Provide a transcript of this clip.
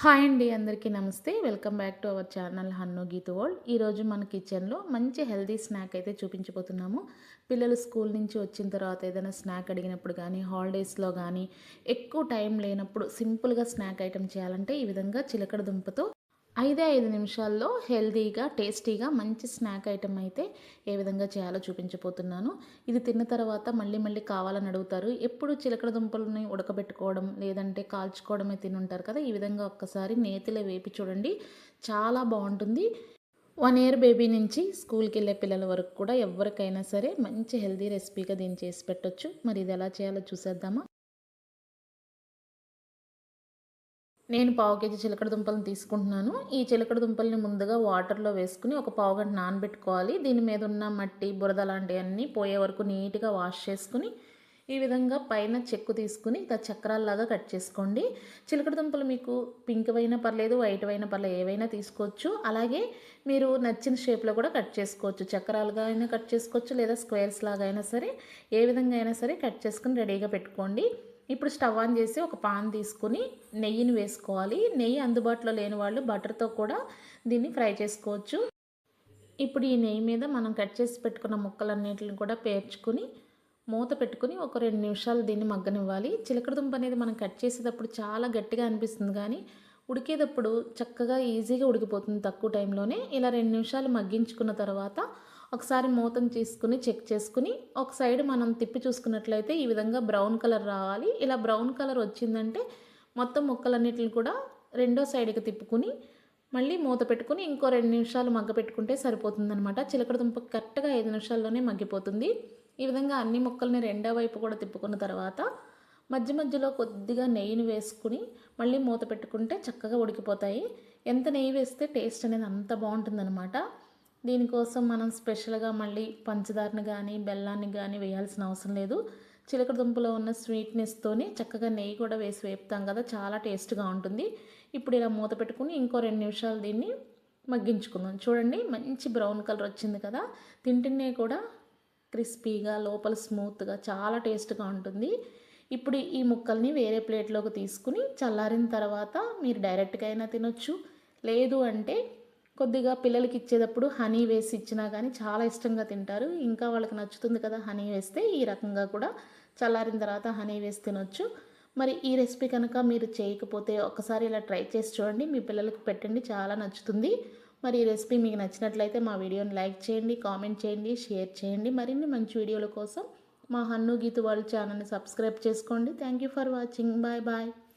Hi అండి, అందరికీ నమస్తే. Welcome back to our channel Hannu Geethu world. ఈరోజు మన కిచెన్లో మంచి హెల్తీ స్నాక్ అయితే చూపించబోతున్నాము. పిల్లలు స్కూల్ నుంచి వచ్చిన తర్వాత ఏదైనా స్నాక్ అడిగినప్పుడు కానీ, హాలిడేస్లో కానీ, ఎక్కువ టైం లేనప్పుడు సింపుల్గా స్నాక్ ఐటెం చేయాలంటే ఈ విధంగా చిలకడ దుంపతో 5 నిమిషాల్లో హెల్తీగా, టేస్టీగా మంచి స్నాక్ ఐటెమ్ అయితే ఏ విధంగా చేయాలో చూపించబోతున్నాను. ఇది తిన్న తర్వాత మళ్ళీ మళ్ళీ కావాలని అడుగుతారు. ఎప్పుడు చిలకడ దుంపలని ఉడకబెట్టుకోవడం, లేదంటే కాల్చుకోవడమే తినుంటారు కదా! ఈ విధంగా ఒక్కసారి నేతిలో వేపి చూడండి. చాలా బావుంటుంది. 1 ఇయర్ బేబీ నుంచి స్కూల్‌కెళ్ళే పిల్లల వరకు కూడా ఎవరికైనా సరే మంచి హెల్తీ రెసిపీగా దీన్ని చేసి పెట్టొచ్చు. మరి ఇది ఎలా చేయాలో చూసేద్దామా? నేను పావు కేజీ చిలకడ దుంపలను తీసుకుంటున్నాను. ఈ చిలకడ దుంపల్ని ముందుగా వాటర్‌లో వేసుకొని ఒక పావుగంట నానబెట్టుకోవాలి. దీని మీద ఉన్న మట్టి, బురద లాంటియన్నీ పోయే వరకు నీట్‌గా వాష్ చేసుకొని, ఈ విధంగా పైన చెక్కు తీసుకొని చక్రాల్లాగా కట్ చేసుకోండి. చిలకడ దుంపలు మీకు పింక్ అయినా పర్లేదు, వైట్ అయినా పర్లేదు, ఏవైనా తీసుకోవచ్చు. అలాగే మీరు నచ్చిన షేప్‌లో కూడా కట్ చేసుకోవచ్చు. చక్రాలుగా అయినా కట్ చేసుకోవచ్చు, లేదా స్క్వేర్స్ లాగా అయినా సరే, ఏ విధంగా అయినా సరే కట్ చేసుకొని రెడీగా పెట్టుకోండి. ఇప్పుడు స్టవ్ ఆన్ చేసి ఒక పాన్ తీసుకుని నెయ్యిని వేసుకోవాలి. నెయ్యి అందుబాటులో లేని వాళ్ళు బటర్తో కూడా దీన్ని ఫ్రై చేసుకోవచ్చు. ఇప్పుడు ఈ నెయ్యి మీద మనం కట్ చేసి పెట్టుకున్న ముక్కలన్నిటిని కూడా పేర్చుకుని మూత పెట్టుకుని ఒక 2 నిమిషాలు దీన్ని మగ్గనివ్వాలి. చిలకడ దుంప అనేది మనం కట్ చేసేటప్పుడు చాలా గట్టిగా అనిపిస్తుంది, కానీ ఉడికేటప్పుడు చక్కగా ఈజీగా ఉడికిపోతుంది తక్కువ టైంలోనే. ఇలా 2 నిమిషాలు మగ్గించుకున్న తర్వాత ఒకసారి మూతను తీసుకుని చెక్ చేసుకుని ఒక సైడ్ మనం తిప్పి చూసుకున్నట్లయితే ఈ విధంగా బ్రౌన్ కలర్ రావాలి. ఇలా బ్రౌన్ కలర్ వచ్చిందంటే మొత్తం ముక్కలన్నిటిని కూడా రెండో సైడ్కి తిప్పుకుని మళ్ళీ మూత పెట్టుకుని ఇంకో 2 నిమిషాలు మగ్గ పెట్టుకుంటే సరిపోతుందనమాట. చిలకడ దుంప కరెక్ట్గా 5 నిమిషాల్లోనే మగ్గిపోతుంది. ఈ విధంగా అన్ని ముక్కల్ని రెండో వైపు కూడా తిప్పుకున్న తర్వాత మధ్య మధ్యలో కొద్దిగా నెయ్యిని వేసుకుని మళ్ళీ మూత పెట్టుకుంటే చక్కగా ఉడికిపోతాయి. ఎంత నెయ్యి వేస్తే టేస్ట్ అనేది అంత బాగుంటుందన్నమాట. దీనికోసం మనం స్పెషల్గా మళ్ళీ పంచదారని కానీ బెల్లాన్ని కానీ వేయాల్సిన అవసరం లేదు. చిలకడ దుంపలో ఉన్న స్వీట్నెస్తోనే చక్కగా నెయ్యి కూడా వేసి వేపుతాం కదా, చాలా టేస్ట్గా ఉంటుంది. ఇప్పుడు ఇలా మూత పెట్టుకుని ఇంకో 2 నిమిషాలు దీన్ని మగ్గించుకుందాం. చూడండి, మంచి బ్రౌన్ కలర్ వచ్చింది కదా. తింటూనే కూడా క్రిస్పీగా, లోపల స్మూత్గా చాలా టేస్ట్గా ఉంటుంది. ఇప్పుడు ఈ ముక్కల్ని వేరే ప్లేట్లోకి తీసుకుని చల్లారిన తర్వాత మీరు డైరెక్ట్గా అయినా తినొచ్చు. లేదు అంటే కొద్దిగా పిల్లలకి ఇచ్చేటప్పుడు హనీ వేసి ఇచ్చినా కానీ చాలా ఇష్టంగా తింటారు. ఇంకా వాళ్ళకి నచ్చుతుంది కదా హనీ వేస్తే. ఈ రకంగా కూడా చల్లారిన తర్వాత హనీ వేసి తినొచ్చు. మరి ఈ రెసిపీ కనుక మీరు చేయకపోతే ఒక్కసారి ఇలా ట్రై చేసి చూడండి. మీ పిల్లలకు పెట్టండి, చాలా నచ్చుతుంది. మరి ఈ రెసిపీ మీకు నచ్చినట్లయితే మా వీడియోని లైక్ చేయండి, కామెంట్ చేయండి, షేర్ చేయండి. మరిన్ని మంచి వీడియోల కోసం మా హన్ను గీతు వరల్డ్ ఛానల్ని సబ్స్క్రైబ్ చేసుకోండి. Thank you for watching. Bye bye.